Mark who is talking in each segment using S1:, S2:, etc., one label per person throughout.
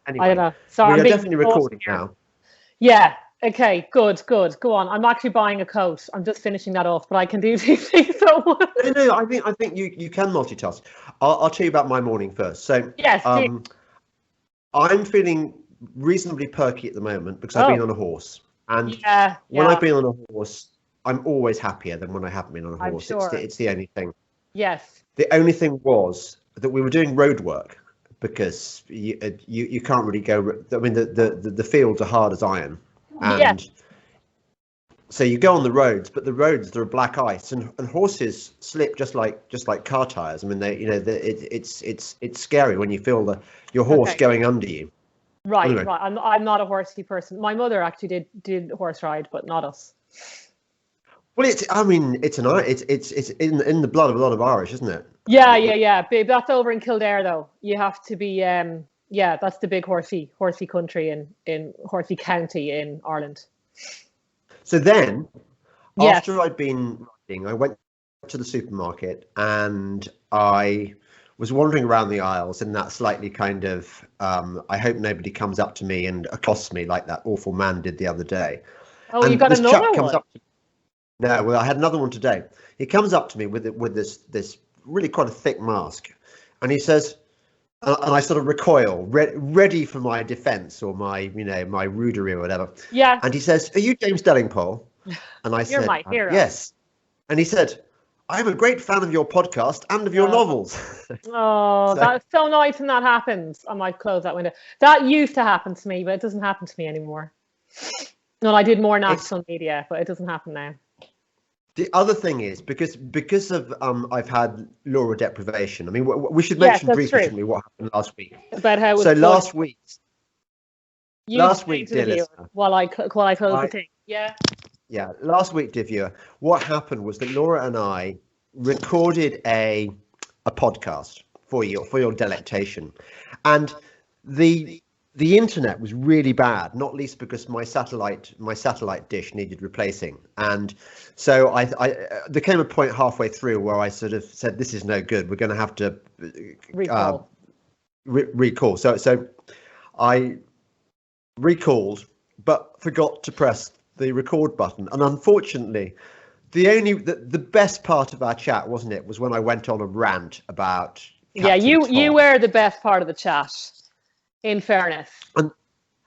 S1: Anyway,
S2: I don't know. Sorry,
S1: we
S2: I'm
S1: are
S2: being
S1: definitely recording now.
S2: Yeah. Okay. Good. Go on. I'm actually buying a coat. I'm just finishing that off, but I can do these things at once.
S1: No, I think you can multitask. I'll tell you about my morning first. So
S2: Yes.
S1: I'm feeling reasonably perky at the moment because I've been on a horse, and when I've been on a horse, I'm always happier than when I haven't been on a horse.
S2: Sure.
S1: It's the only thing.
S2: Yes.
S1: The only thing was that we were doing road work because you can't really go. I mean, the fields are hard as iron, and so you go on the roads, but the roads are black ice, and horses slip just like car tires. I mean, it's scary when you feel your horse going under you.
S2: Right, anyway. Right. I'm not a horsey person. My mother actually did horse ride, but not us.
S1: Well, it's in the blood of a lot of Irish, isn't it?
S2: Yeah. That's over in Kildare, though. You have to be that's the big horsey country in Horsey County in Ireland.
S1: So then, after I'd been riding, I went to the supermarket and I was wandering around the aisles in that slightly kind of, I hope nobody comes up to me and accosts me like that awful man did the other day.
S2: Oh, and you got another one?
S1: Comes up to me. No, well, I had another one today. He comes up to me with this really quite a thick mask, and he says, and I sort of recoil, ready for my defence or my rudery or whatever.
S2: Yeah.
S1: And he says, "Are you James Delingpole?" And I
S2: You're
S1: said,
S2: my hero.
S1: "Yes." And he said, "I'm a great fan of your podcast and of your novels."
S2: Oh, that's so nice when that happens. I might close that window. That used to happen to me, but it doesn't happen to me anymore. No, I did more national media, but it doesn't happen now.
S1: The other thing is because of I've had Laura deprivation. I mean, we should mention briefly what happened last week.
S2: About how it was
S1: last week,
S2: dear listener, while I close the thing.
S1: Yeah, last week, dear viewer, what happened was that Laura and I recorded a podcast for your delectation, and the internet was really bad, not least because my satellite dish needed replacing, and so I there came a point halfway through where I sort of said, "This is no good. We're going to have to recall." So I recalled, but forgot to press the record button, and unfortunately, the best part of our chat, wasn't it, was when I went on a rant about Captain
S2: you were the best part of the chat. In fairness,
S1: and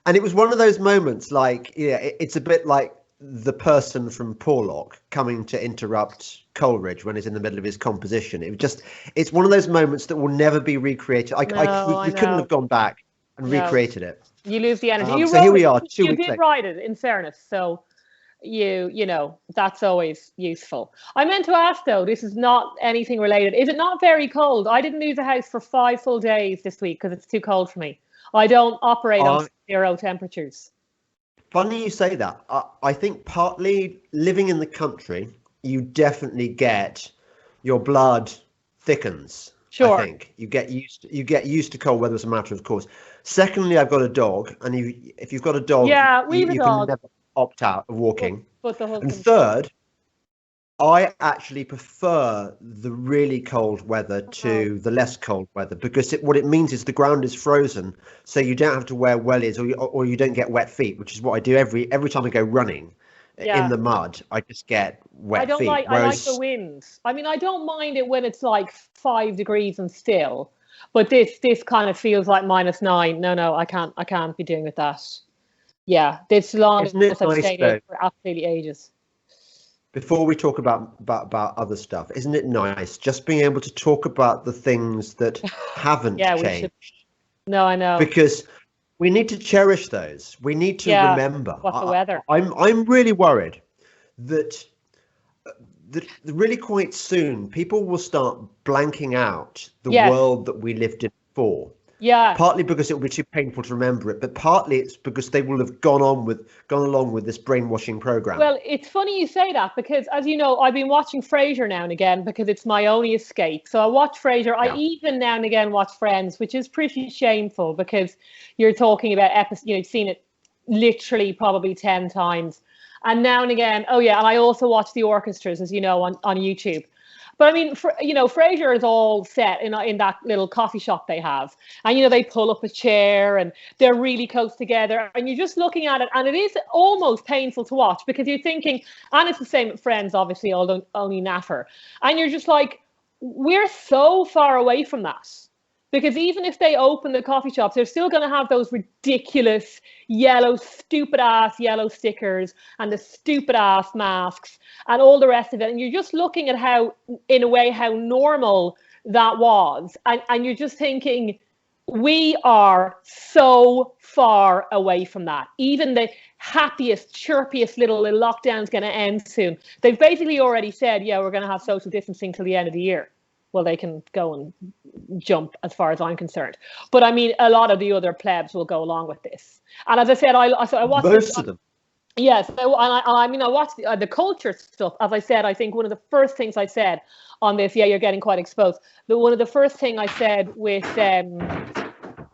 S1: it was one of those moments, like, it's a bit like the person from Porlock coming to interrupt Coleridge when he's in the middle of his composition. It's one of those moments that will never be recreated. We couldn't have gone back and recreated it.
S2: You lose the energy.
S1: Here we are.
S2: You did write it, in fairness, so you know that's always useful. I meant to ask though, this is not anything related. Is it not very cold? I didn't leave the house for 5 full days this week because it's too cold for me. I don't operate on 0 temperatures.
S1: Funny you say that. I think partly living in the country, you definitely get your blood thickens.
S2: Sure.
S1: I think you get used to cold weather as a matter of course. Secondly, I've got a dog, and if you've got a dog, you can never opt out of walking. And third, I actually prefer the really cold weather to the less cold weather, because what it means is the ground is frozen, so you don't have to wear wellies or you don't get wet feet, which is what I do every time I go running in the mud. I just get wet feet.
S2: I like the wind. I mean, I don't mind it when it's like 5 degrees and still, but this kind of feels like -9. No, I can't be doing with that. Yeah, this long as I've stayed in for absolutely ages.
S1: Before we talk about other stuff, isn't it nice just being able to talk about the things that haven't changed?
S2: No, I know.
S1: Because we need to cherish those. We need to remember.
S2: What's the weather?
S1: I'm really worried that really quite soon people will start blanking out the world that we lived in before.
S2: Yeah.
S1: Partly because it will be too painful to remember it, but partly it's because they will have gone along with this brainwashing program.
S2: Well, it's funny you say that, because as you know, I've been watching Frasier now and again because it's my only escape. So I watch Frasier. I even now and again watch Friends, which is pretty shameful because you're talking about episodes, you've seen it literally probably 10 times. And now and again, and I also watch the orchestras, as you know, on YouTube. But I mean, Fraser is all set in that little coffee shop they have. And, they pull up a chair and they're really close together. And you're just looking at it. And it is almost painful to watch because you're thinking, and it's the same at Friends, obviously, although only naffer. And you're just like, we're so far away from that. Because even if they open the coffee shops, they're still going to have those ridiculous stupid ass yellow stickers and the stupid ass masks and all the rest of it. And you're just looking at how normal that was. And you're just thinking, we are so far away from that. Even the happiest, chirpiest little lockdown's going to end soon. They've basically already said, yeah, we're going to have social distancing till the end of the year. Well, they can go and jump as far as I'm concerned. But I mean, a lot of the other plebs will go along with this. And as I said, I watched
S1: most of them.
S2: Yes, I watched the culture stuff. As I said, I think one of the first things I said on this, you're getting quite exposed. But one of the first thing I said with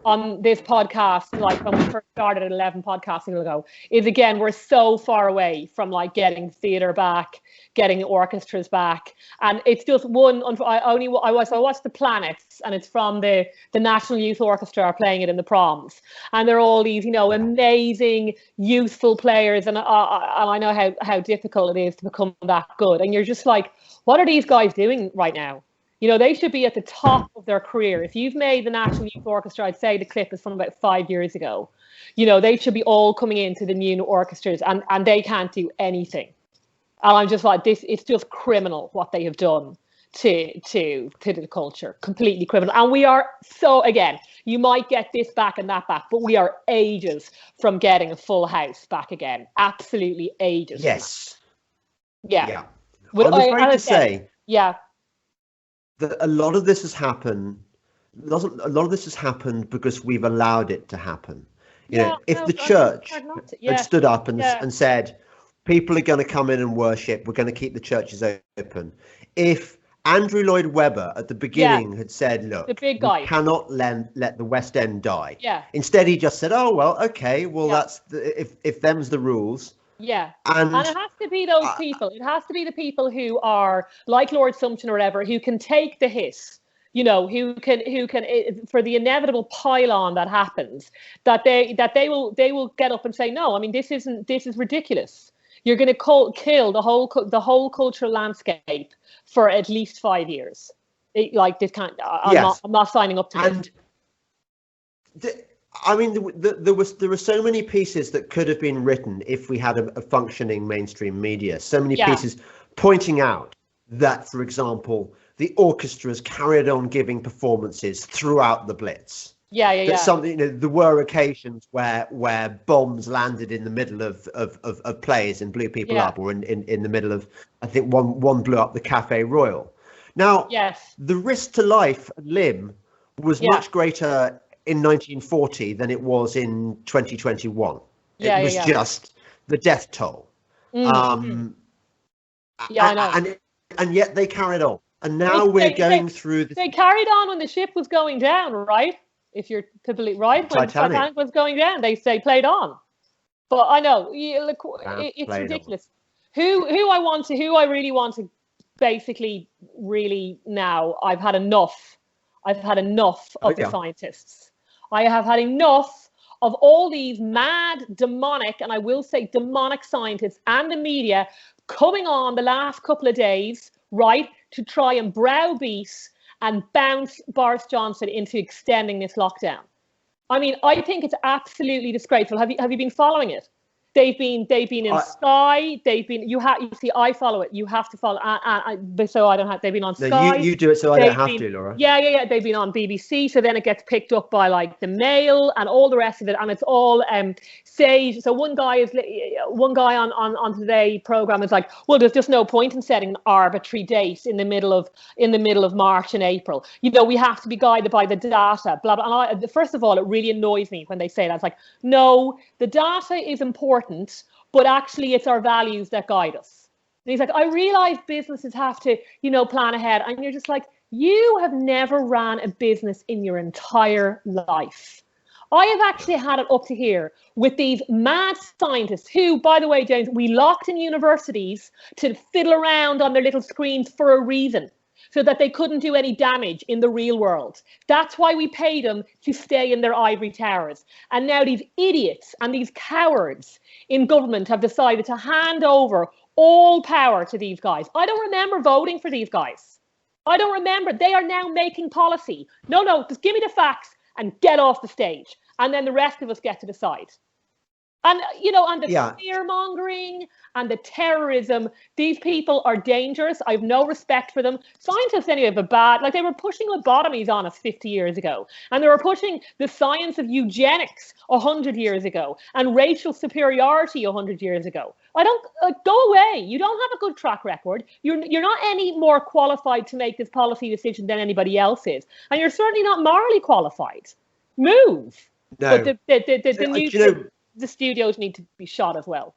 S2: on this podcast, like when we first started at 11 podcasting ago, is again, we're so far away from like getting theatre back, getting the orchestras back. And it's just I watched The Planets, and it's from the National Youth Orchestra are playing it in the proms. And they're all these, amazing, youthful players. And I know how difficult it is to become that good. And you're just like, what are these guys doing right now? They should be at the top of their career. If you've made the National Youth Orchestra, I'd say the clip is from about 5 years ago. They should be all coming into the new orchestras, and they can't do anything. And I'm just like, it's just criminal what they have done to the culture. Completely criminal. And we are again, you might get this back and that back, but we are ages from getting a full house back again. Absolutely ages.
S1: Yes.
S2: Yeah.
S1: I'm afraid to say.
S2: Yeah.
S1: That a lot of this has happened. A lot of this has happened because we've allowed it to happen. If the church had stood up and said, people are going to come in and worship, we're going to keep the churches open. If Andrew Lloyd Webber at the beginning had said, look,
S2: the big guy,
S1: we cannot let the West End die.
S2: Yeah.
S1: Instead, he just said, oh, well, okay, well, that's if them's the rules.
S2: Yeah. And
S1: it
S2: has to be those people. It has to be the people who are like Lord Sumption or whatever, who can take the hit, who can for the inevitable pile-on that happens, that they will get up and say, no, I mean, this is ridiculous. You're going to kill the whole cultural landscape for at least 5 years. I'm not signing up to this.
S1: I mean, there were so many pieces that could have been written if we had a functioning mainstream media. So many pieces pointing out that, for example, the orchestras carried on giving performances throughout the Blitz. Something, there were occasions where bombs landed in the middle of plays and blew people up, or in the middle of, I think one blew up the Café Royal. Now, the risk to life and limb was much greater in 1940 than it was in 2021. It was just the death toll.
S2: I know.
S1: And yet they carried on. And now we're going through this.
S2: They carried on when the ship was going down, right? If you're to believe, right? When Titanic was going down, they played on. But I know, it's ridiculous. Who I really want to basically really now, I've had enough of the scientists. I have had enough of all these mad, demonic, and I will say demonic scientists and the media coming on the last couple of days, right, to try and browbeat and bounce Boris Johnson into extending this lockdown. I mean, I think it's absolutely disgraceful. Have you been following it? They've been in Sky. You see, I follow it. You have to follow. So I don't have. They've been on Sky.
S1: No, you do it, so I don't have to, Laura.
S2: Yeah. They've been on BBC, so then it gets picked up by like the Mail and all the rest of it, and it's all Sage. So one guy on today's program is like, well, there's just no point in setting an arbitrary date in the middle of March and April. We have to be guided by the data. Blah blah. And first of all, it really annoys me when they say that. It's like, no, the data is important. But actually it's our values that guide us. And he's like, I realize businesses have to, plan ahead. And you're just like, you have never ran a business in your entire life. I have actually had it up to here with these mad scientists who, by the way, James, we locked in universities to fiddle around on their little screens for a reason. so that they couldn't do any damage in the real world. That's why we pay them to stay in their ivory towers. And now these idiots and these cowards in government have decided to hand over all power to these guys. I don't remember voting for these guys. I don't remember. They are now making policy. No, just give me the facts and get off the stage. And then the rest of us get to decide. And, you know, and the fear mongering and the terrorism, these people are dangerous. I have no respect for them. Scientists, anyway, they were pushing lobotomies on us 50 years ago. And they were pushing the science of eugenics 100 years ago and racial superiority 100 years ago. Go away. You don't have a good track record. You're not any more qualified to make this policy decision than anybody else is. And you're certainly not morally qualified. Move.
S1: No.
S2: But the studios need to be shot as well.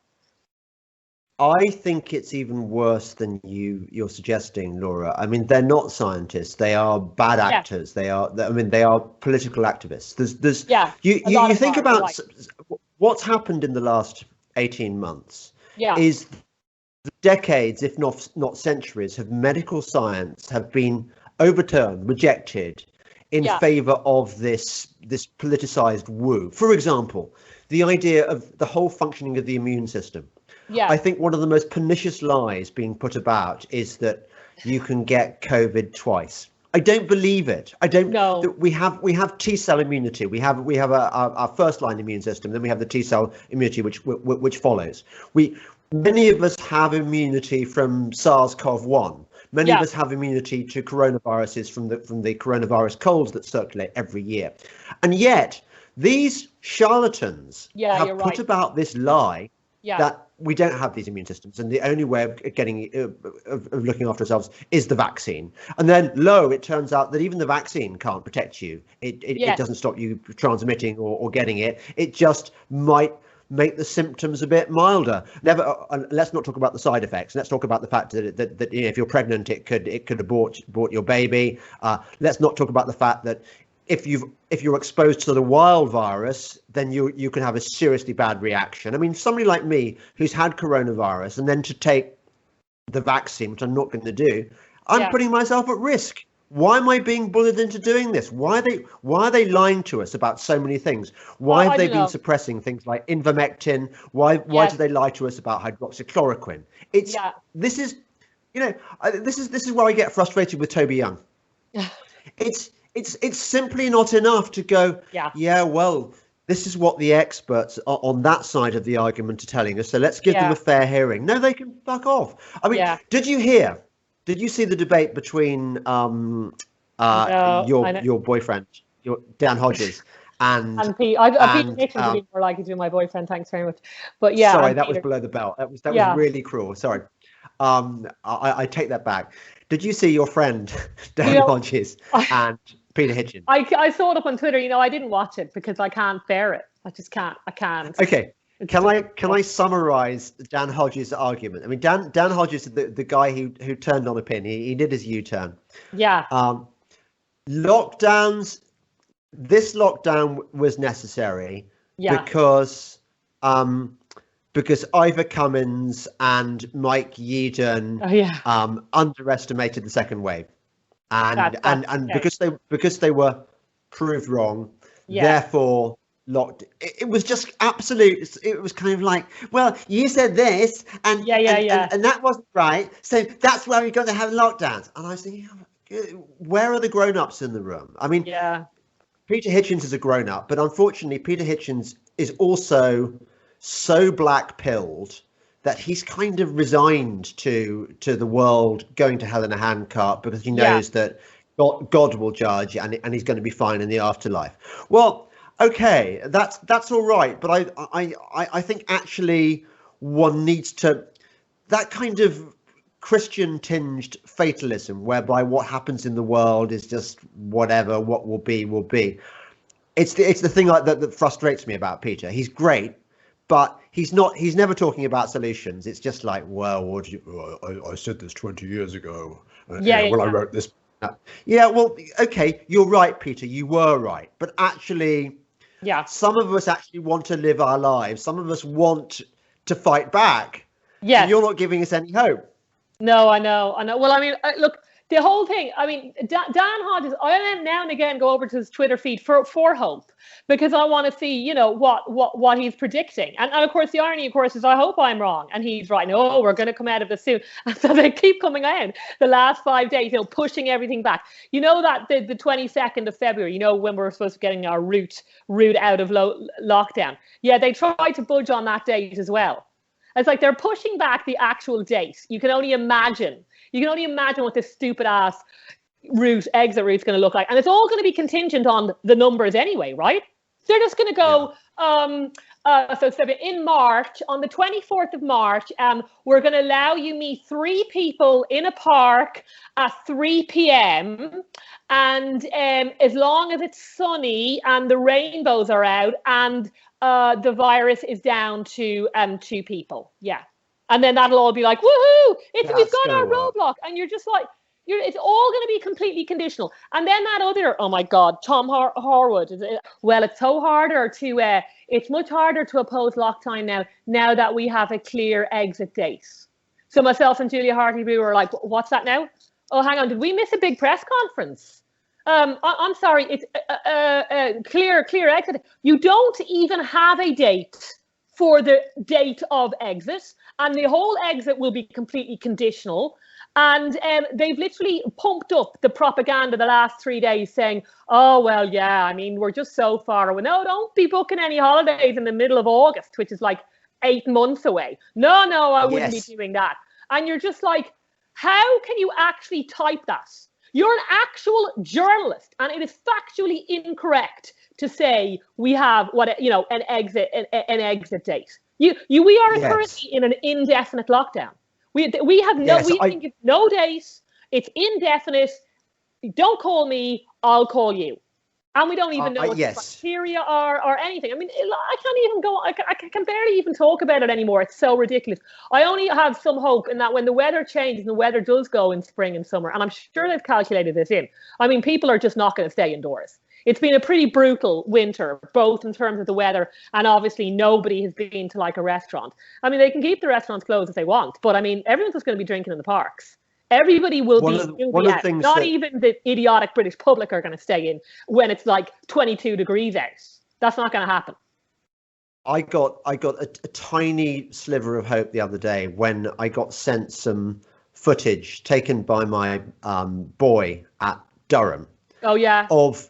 S1: I think it's even worse than you're suggesting, Laura. I mean, they're not scientists. They are bad actors. They are political activists. You think about what's happened in the last 18 months. Is decades, if not centuries, of medical science have been overturned, rejected in favor of this politicized woo. For example, the idea of the whole functioning of the immune system. I think one of the most pernicious lies being put about is that you can get COVID twice. I don't believe it. I don't know. We have T-cell immunity. We have our first line immune system. Then we have the T-cell immunity, which follows. Many of us have immunity from SARS-CoV-1. Many of us have immunity to coronaviruses from the coronavirus colds that circulate every year. And yet these charlatans have put about this lie that we don't have these immune systems, and the only way of looking after ourselves is the vaccine. And then, it turns out that even the vaccine can't protect you. It doesn't stop you transmitting or getting it. It just might make the symptoms a bit milder. Let's not talk about the side effects. Let's talk about the fact that if you're pregnant, it could abort your baby. Let's not talk about the fact that if you're exposed to the wild virus, then you can have a seriously bad reaction. I mean, somebody like me who's had coronavirus and then to take the vaccine, which I'm not going to do, I'm putting myself at risk. Why am I being bullied into doing this? Why are they lying to us about so many things? Why have they been suppressing things like ivermectin? Why do they lie to us about hydroxychloroquine? This is where I get frustrated with Toby Young. It's simply not enough to go, well, this is what the experts on that side of the argument are telling us, so let's give them a fair hearing. No, they can fuck off. I mean, did you see the debate between your boyfriend, Dan Hodges, and Peter
S2: Hitchens would be more likely to be my boyfriend, thanks very much. But
S1: sorry, that was below the belt. That was really cruel. Sorry. I take that back. Did you see your friend Dan Hodges and Peter Hitchens?
S2: I saw it up on Twitter. I didn't watch it because I can't bear it. I just can't. I can't.
S1: Okay. Can I summarize Dan Hodges' argument? I mean, Dan Hodges, the guy who turned on a pin. He did his U-turn. Lockdowns. This lockdown was necessary because Ivor Cummins and Mike Yeadon underestimated the second wave, and because they were proved wrong, therefore locked. It was just absolute. It was kind of like, well, you said this, and that wasn't right, so that's why we're going to have lockdowns. And I was thinking, where are the grown-ups in the room? I mean, Peter Hitchens is a grown-up, but unfortunately, Peter Hitchens is also so black-pilled that he's kind of resigned to the world going to hell in a handcart because he knows that God will judge and he's going to be fine in the afterlife. Well, okay, that's all right, but I think actually one needs to, that kind of Christian tinged fatalism whereby what happens in the world is just whatever, what will be will be. It's the thing like that frustrates me about Peter. He's great, but he's never talking about solutions. It's just like, well, I said this 20 years ago. I wrote this. Well, okay, you're right, Peter. You were right. But actually, some of us actually want to live our lives. Some of us want to fight back. Yeah. You're not giving us any hope.
S2: No, I know. Well, I mean, look, the whole thing, I mean, Dan Hodges, I now and again go over to his Twitter feed for hope, because I want to see, you know, what he's predicting. And of course, the irony, of course, is I hope I'm wrong and he's right. No, we're going to come out of this soon. And so they keep coming out the last 5 days, you know, pushing everything back. You know that the 22nd of February, you know, when we're supposed to be getting our route out of lockdown. Yeah, they tried to budge on that date as well. It's like they're pushing back the actual date. You can only imagine what this stupid ass exit route is going to look like. And it's all going to be contingent on the numbers anyway, right? They're just going to go, so in March, on the 24th of March, we're going to allow you meet 3 people in a park at 3 p.m. And as long as it's sunny and the rainbows are out and the virus is down to 2 people. Yeah. And then that'll all be like, woohoo, we've got our roadblock. And you're just like, it's all going to be completely conditional. And then that other, oh my God, Tom Harwood. Well, it's much harder to oppose lockdown now that we have a clear exit date. So myself and Julia Hartley were like, what's that now? Oh, hang on, did we miss a big press conference? I'm sorry, it's clear exit. You don't even have a date for the date of exit, and the whole exit will be completely conditional. And they've literally pumped up the propaganda the last 3 days saying, oh, well, yeah, I mean, we're just so far away. No, don't be booking any holidays in the middle of August, which is like 8 months away. No, I wouldn't be doing that. And you're just like, how can you actually type that? You're an actual journalist, and it is factually incorrect to say we have an exit date. We are currently in an indefinite lockdown. We have think it's no date. It's indefinite. Don't call me. I'll call you. And we don't even know what the criteria are or anything. I mean, I can't even go. I can barely even talk about it anymore. It's so ridiculous. I only have some hope in that when the weather changes and the weather does go in spring and summer, and I'm sure they've calculated this in. I mean, people are just not going to stay indoors. It's been a pretty brutal winter, both in terms of the weather and obviously nobody has been to like a restaurant. I mean, they can keep the restaurants closed if they want, but I mean, everyone's just going to be drinking in the parks. Everybody will be out. Not even the idiotic British public are going to stay in when it's like 22 degrees out. That's not going to happen.
S1: I got a tiny sliver of hope the other day when I got sent some footage taken by my boy at Durham.
S2: Oh yeah.
S1: Of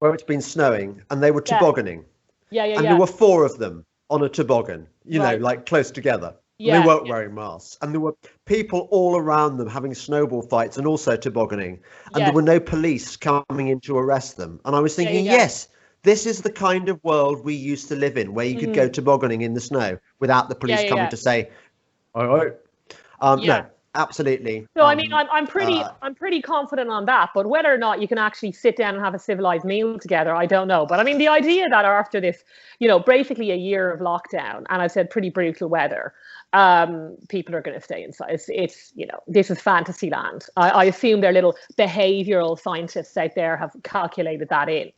S1: where it's been snowing and they were tobogganing.
S2: Yeah.
S1: And there were 4 of them on a toboggan, you know, like close together. Yeah, they weren't wearing masks, and there were people all around them having snowball fights and also tobogganing, and there were no police coming in to arrest them. And I was thinking, yes, this is the kind of world we used to live in, where you could go tobogganing in the snow without the police coming to say, all right. No, absolutely.
S2: So I mean, I'm pretty confident on that, but whether or not you can actually sit down and have a civilized meal together, I don't know. But I mean, the idea that after this, you know, basically a year of lockdown, and I've said pretty brutal weather, people are going to stay inside. It's you know, this is fantasy land. I assume their little behavioral scientists out there have calculated that in.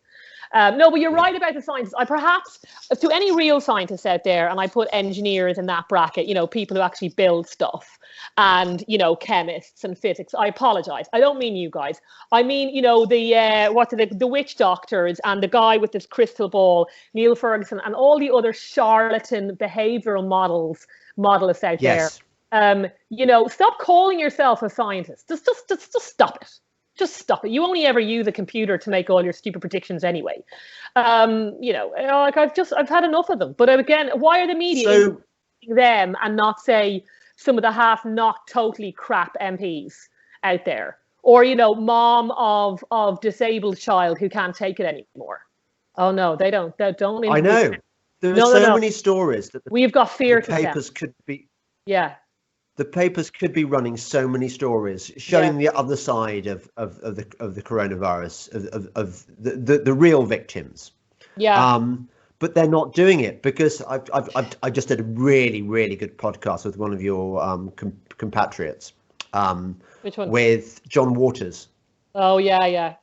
S2: No, but you're right about the scientists. I perhaps, to any real scientists out there, and I put engineers in that bracket, you know, people who actually build stuff, and, you know, chemists and physics, I apologize. I don't mean you guys. I mean, you know, the witch doctors and the guy with this crystal ball, Neil Ferguson, and all the other charlatan behavioral modelists out there. You know, stop calling yourself a scientist. Just stop it. Just stop it. You only ever use a computer to make all your stupid predictions anyway. You know, like I've had enough of them. But again, why are the media them and not say some of the not totally crap MPs out there, or you know, mom of disabled child who can't take it anymore? Oh no, they don't.
S1: I know. There are so many stories that
S2: we've got fear to
S1: papers could be.
S2: Yeah.
S1: The papers could be running so many stories showing the other side of the coronavirus, of the real victims.
S2: Yeah.
S1: But they're not doing it because I just did a really good podcast with one of your compatriots.
S2: Which one?
S1: With John Waters.
S2: Oh yeah.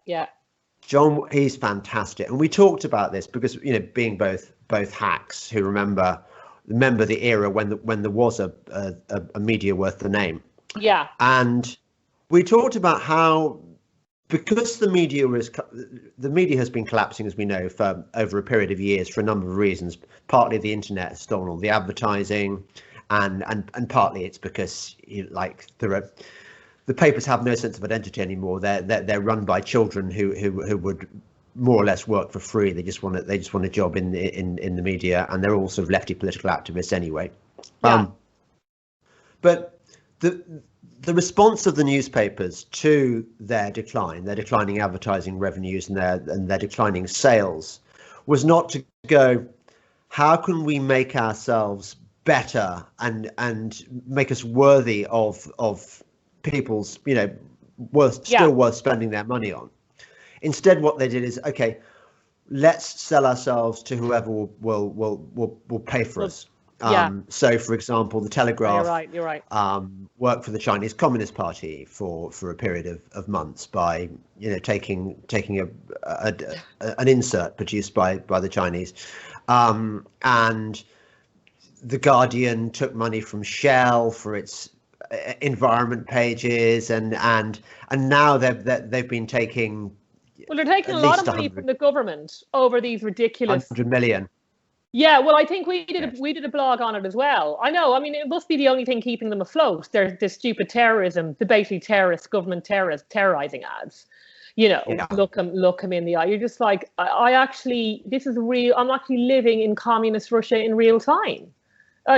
S1: John, he's fantastic, and we talked about this because, you know, being both hacks who remember the era when there was a media worth the name.
S2: Yeah.
S1: And we talked about how, because the media has been collapsing, as we know, for over a period of years for a number of reasons. Partly the internet has stolen all the advertising, and partly it's because the papers have no sense of identity anymore. They're run by children who would more or less work for free. They just want a job in the media, and they're all sort of lefty political activists anyway.
S2: Yeah.
S1: But the response of the newspapers to their declining advertising revenues and their declining sales, was not to go, how can we make ourselves better and make us worthy of people's, still worth spending their money on. Instead, what they did is, okay, let's sell ourselves to whoever will pay for us. So, for example, the Telegraph
S2: you're right.
S1: Worked for the Chinese Communist Party for a period of months by taking an insert produced by the Chinese, and the Guardian took money from Shell for its environment pages, and now they've been taking.
S2: Well, they're taking a lot of money from the government over these ridiculous
S1: 100 million.
S2: Yeah, well, I think we did a blog on it as well. I know. I mean, it must be the only thing keeping them afloat. There's this stupid terrorism, the basically government terrorizing ads. Look them in the eye. You're just like, this is real. I'm actually living in communist Russia in real time.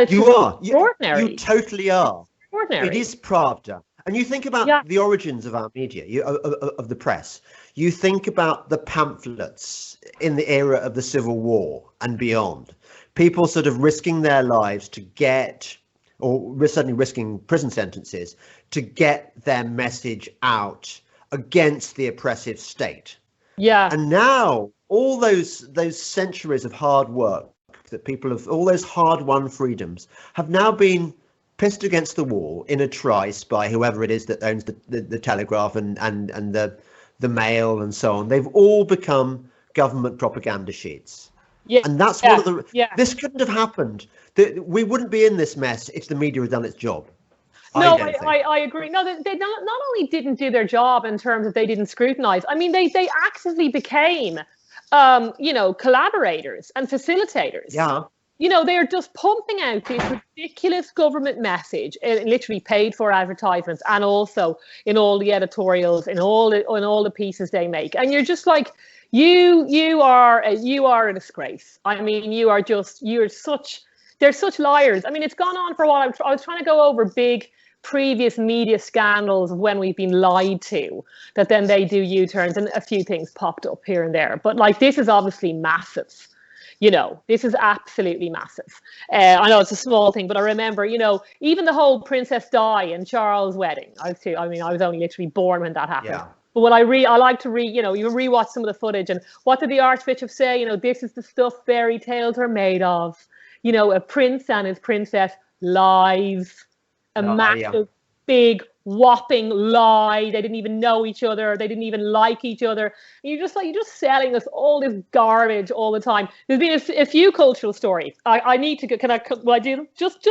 S1: You are.
S2: Extraordinary.
S1: You totally are.
S2: Extraordinary.
S1: It is Pravda. And you think about the origins of our media, of the press. You think about the pamphlets in the era of the Civil War and beyond. People sort of risking their lives to get, or certainly risking prison sentences, to get their message out against the oppressive state.
S2: Yeah.
S1: And now all those centuries of hard work that people have, all those hard-won freedoms, have now been pissed against the wall in a trice by whoever it is that owns the Telegraph and the Mail and so on. They've all become government propaganda sheets.
S2: Yeah,
S1: and that's one of the. This couldn't have happened. We wouldn't be in this mess if the media had done its job.
S2: No, I agree. No, they not only didn't do their job in terms of they didn't scrutinize. I mean, they actively became, collaborators and facilitators.
S1: Yeah.
S2: They're just pumping out this ridiculous government message, literally paid for advertisements, and also in all the editorials, in all the pieces they make. And you're just like, you are a disgrace. I mean, they're such liars. I mean, it's gone on for a while. I was trying to go over big previous media scandals of when we've been lied to, that then they do U-turns, and a few things popped up here and there. But this is obviously massive. This is absolutely massive. I know it's a small thing, but I remember, even the whole Princess Di and Charles wedding. I was only literally born when that happened. Yeah. But when I like to read, you rewatch some of the footage, and what did the Archbishop say? This is the stuff fairy tales are made of. A prince and his princess lies, massive, big, whopping lie. They didn't even know each other. They didn't even like each other. And you're just selling us all this garbage all the time. There's been a few cultural stories. I need to will I do them? Just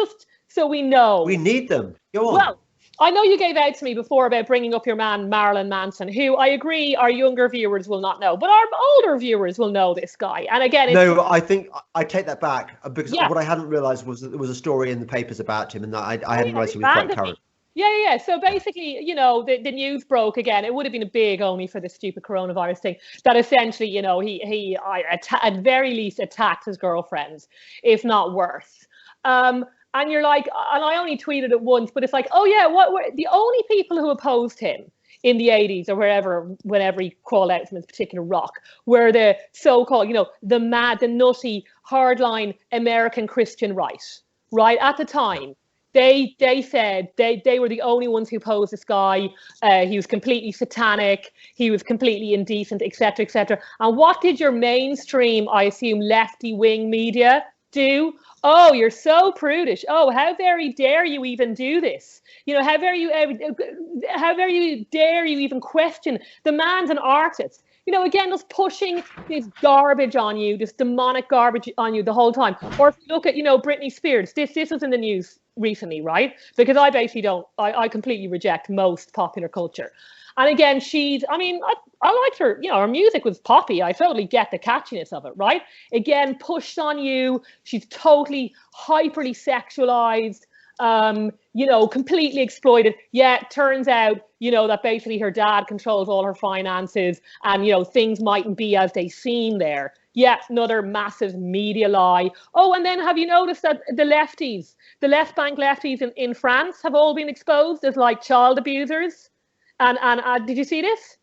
S2: so we know.
S1: We need them. Go on.
S2: Well, I know you gave out to me before about bringing up your man, Marilyn Manson, who I agree our younger viewers will not know, but our older viewers will know this guy. And again,
S1: I think I take that back, because what I hadn't realised was that there was a story in the papers about him, and I hadn't realised he was quite current.
S2: Yeah. So basically, the news broke again. It would have been a big only for the stupid coronavirus thing, that essentially, he at very least attacked his girlfriends, if not worse. And you're like, and I only tweeted it once, but it's like, oh yeah, what were the only people who opposed him in the 80s or whenever he crawled out from his particular rock, were the so-called, the nutty, hardline American Christian right? At the time. They said they were the only ones who opposed this guy. He was completely satanic. He was completely indecent, etc., etc. And what did your mainstream, I assume, lefty-wing media do? Oh, you're so prudish. Oh, how very dare you even do this? How very dare you even question the man's an artist? Again, just pushing this garbage on you, this demonic garbage on you the whole time. Or if you look at, Britney Spears, this was in the news recently, right? Because I basically don't, I completely reject most popular culture. And again, I liked her, her music was poppy. I totally get the catchiness of it, right? Again, pushed on you. She's totally hyperly sexualized, completely exploited. Yeah, it turns out, that basically her dad controls all her finances and, things mightn't be as they seem there. Yeah, another massive media lie. Oh, and then have you noticed that the left bank lefties in France have all been exposed as like child abusers? And did you see this?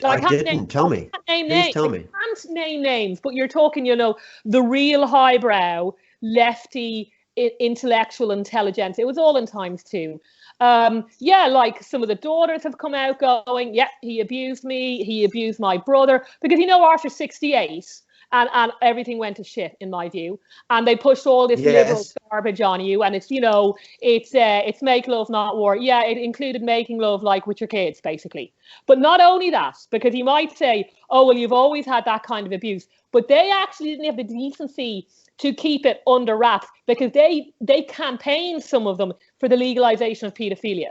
S1: I didn't. Tell me. Please tell me.
S2: I can't name names, but you're talking, the real highbrow, lefty, intellectual intelligence. It was all in Times 2. Like some of the daughters have come out going, yeah, he abused me, he abused my brother. Because, after 68, and everything went to shit, in my view. And they pushed all this liberal garbage on you. And it's, it's make love, not war. Yeah, it included making love like with your kids, basically. But not only that, because you might say, oh, well, you've always had that kind of abuse. But they actually didn't have the decency to keep it under wraps, because they campaigned, some of them, for the legalization of paedophilia.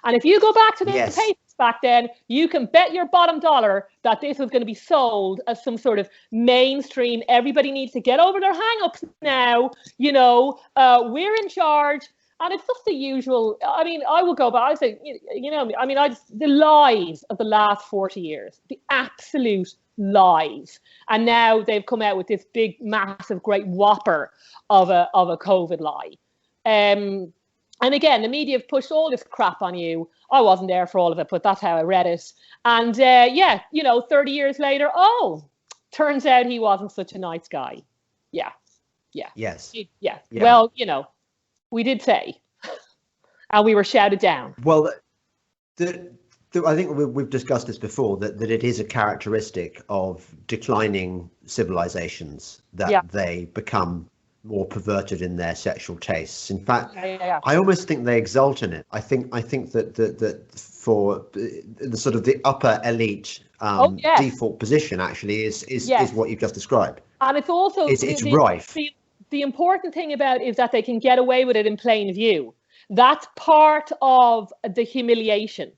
S2: And if you go back to the papers back then, you can bet your bottom dollar that this was going to be sold as some sort of mainstream, everybody needs to get over their hang-ups now, we're in charge. And it's just the usual. I mean, I will go back, I say, the lies of the last 40 years, the absolute lies. And now they've come out with this big, massive, great whopper of a COVID lie. And again, the media have pushed all this crap on you. I wasn't there for all of it, but that's how I read it. And 30 years later, turns out he wasn't such a nice guy. Yeah.
S1: Yes.
S2: Yeah. Well, we did say, and we were shouted down.
S1: Well, I think we've discussed this before, that it is a characteristic of declining civilizations that they become more perverted in their sexual tastes. In fact, I almost think they exult in it. I think that for the sort of the upper elite default position actually is what you've just described.
S2: And it's also
S1: it's rife.
S2: The important thing about it is that they can get away with it in plain view. That's part of the humiliation.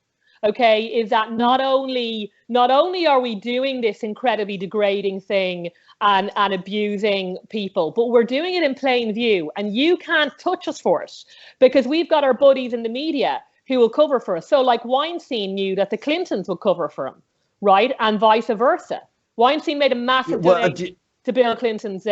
S2: Okay, is that not only are we doing this incredibly degrading thing and abusing people, but we're doing it in plain view, and you can't touch us for it because we've got our buddies in the media who will cover for us. So like Weinstein knew that the Clintons would cover for him, right? And vice versa. Weinstein made a massive donation to Bill Clinton's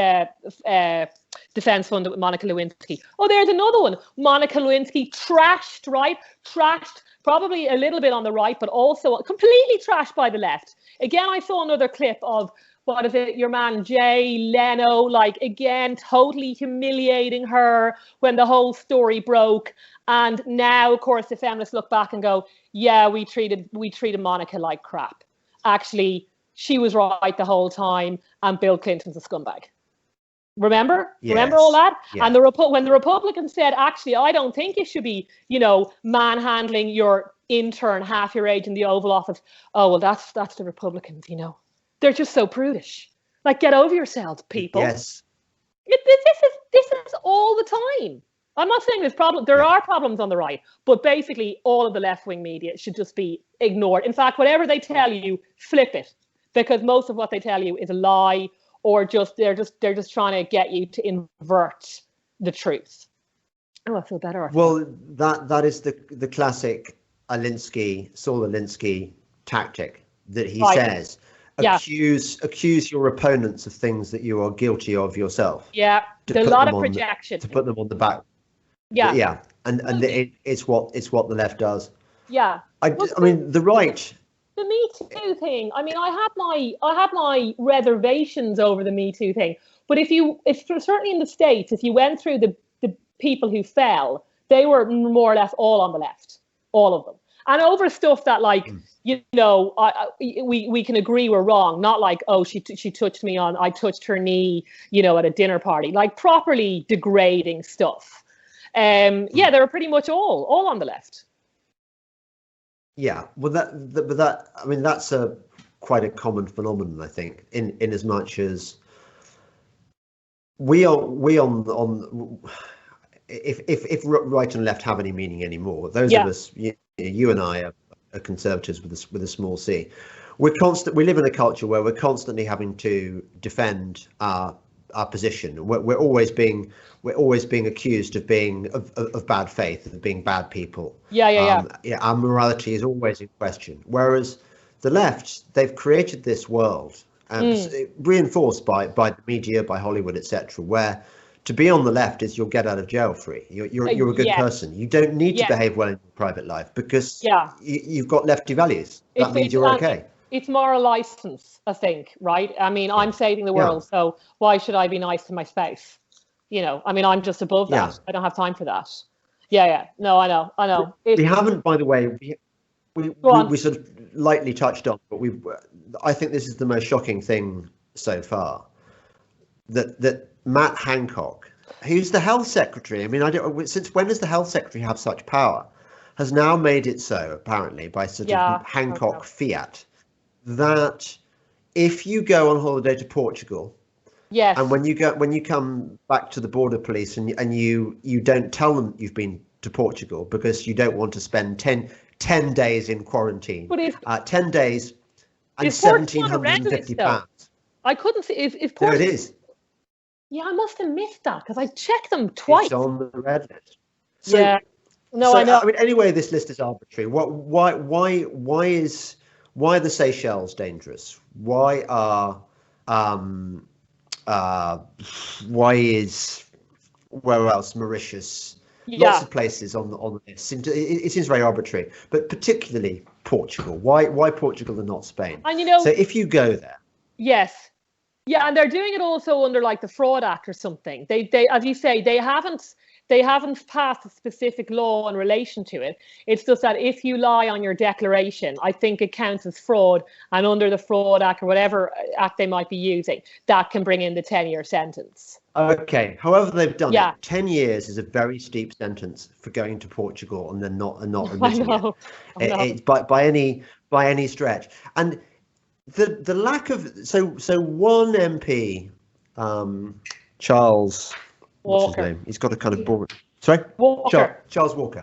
S2: defense fund with Monica Lewinsky. Oh, there's another one. Monica Lewinsky trashed, right? Trashed, probably a little bit on the right, but also completely trashed by the left. Again, I saw another clip of, what is it, your man Jay Leno, like, again, totally humiliating her when the whole story broke. And now, of course, the feminists look back and go, yeah, we treated Monica like crap. Actually, she was right the whole time, and Bill Clinton's a scumbag. Remember? Yes. Remember all that? Yeah. And when the Republicans said, actually, I don't think you should be, manhandling your intern half your age in the Oval Office. Oh, well, that's the Republicans, They're just so prudish. Like, get over yourselves, people.
S1: Yes.
S2: This is all the time. I'm not saying there's problems. There are problems on the right, but basically all of the left-wing media should just be ignored. In fact, whatever they tell you, flip it, because most of what they tell you is a lie, or they're just trying to get you to invert the truth. Oh, I feel better.
S1: Well, that is the classic Saul Alinsky tactic that he says. Accuse your opponents of things that you are guilty of yourself.
S2: Yeah, there's a lot of projection.
S1: To put them on the back.
S2: Yeah.
S1: Yeah, and it's what the left does.
S2: Yeah.
S1: I mean, the right.
S2: The Me Too thing. I mean, I had my reservations over the Me Too thing. But if certainly in the States, if you went through the people who fell, they were more or less all on the left, all of them. And over stuff that, like, we can agree were wrong. Not like, oh, she touched me I touched her knee, at a dinner party. Like, properly degrading stuff. They were pretty much all on the left.
S1: Yeah, well, that's quite a common phenomenon, I think, in as much as we on if right and left have any meaning anymore, those of us, you and I, are conservatives with a small c. We live in a culture where we're constantly having to defend our position. We're always being accused of being of bad faith, of being bad people. Our morality is always in question. Whereas the left, they've created this world, reinforced by the media, by Hollywood, etc., where to be on the left is you'll get out of jail free. You're a good person. You don't need to behave well in your private life because you've got lefty values. That means you're okay.
S2: It's moral license, I think, right? I mean, I'm saving the world, so why should I be nice to my spouse? You know, I mean, I'm just above that. I don't have time for that. No, I know.
S1: We haven't, by the way, we sort of lightly touched on, but I think this is the most shocking thing so far, that Matt Hancock, who's the health secretary, I mean, since when does the health secretary have such power, has now made it so, apparently, by sort of Hancock fiat, that if you go on holiday to Portugal, and when you come back to the border police and you don't tell them you've been to Portugal because you don't want to spend 10 days in quarantine, 10 days and £1,750.
S2: I couldn't see if
S1: there it is.
S2: Yeah, I must have missed that because I checked them twice.
S1: It's on the red list.
S2: I know.
S1: I mean, anyway, this list is arbitrary. Why are the Seychelles dangerous? Why is where else? Mauritius. Lots of places on the list. It seems very arbitrary, but particularly Portugal. Why Portugal and not Spain?
S2: And
S1: so if you go there,
S2: and they're doing it also under like the Fraud Act or something. They as you say, they haven't passed a specific law in relation to it. It's just that if you lie on your declaration, I think it counts as fraud, and under the Fraud Act or whatever act they might be using, that can bring in the 10-year sentence.
S1: Okay. However they've done it, 10 years is a very steep sentence for going to Portugal and then not admitting it. By any stretch. And the lack of so one MP, Charles Walker. What's his name? He's got a kind of boring. Sorry,
S2: Walker.
S1: Charles Walker.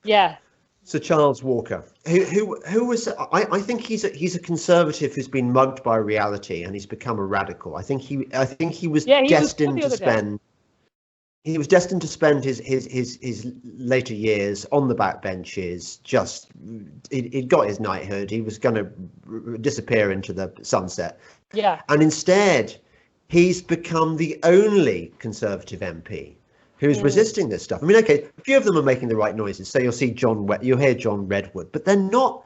S2: Yeah.
S1: So Charles Walker, who was, I think he's a conservative who's been mugged by reality and he's become a radical. I think he was destined to spend. He was destined to spend his later years on the backbenches. He'd got his knighthood. He was going to disappear into the sunset.
S2: Yeah.
S1: And instead, he's become the only Conservative MP who's resisting this stuff. I mean, okay, a few of them are making the right noises. So you'll hear John Redwood, but they're not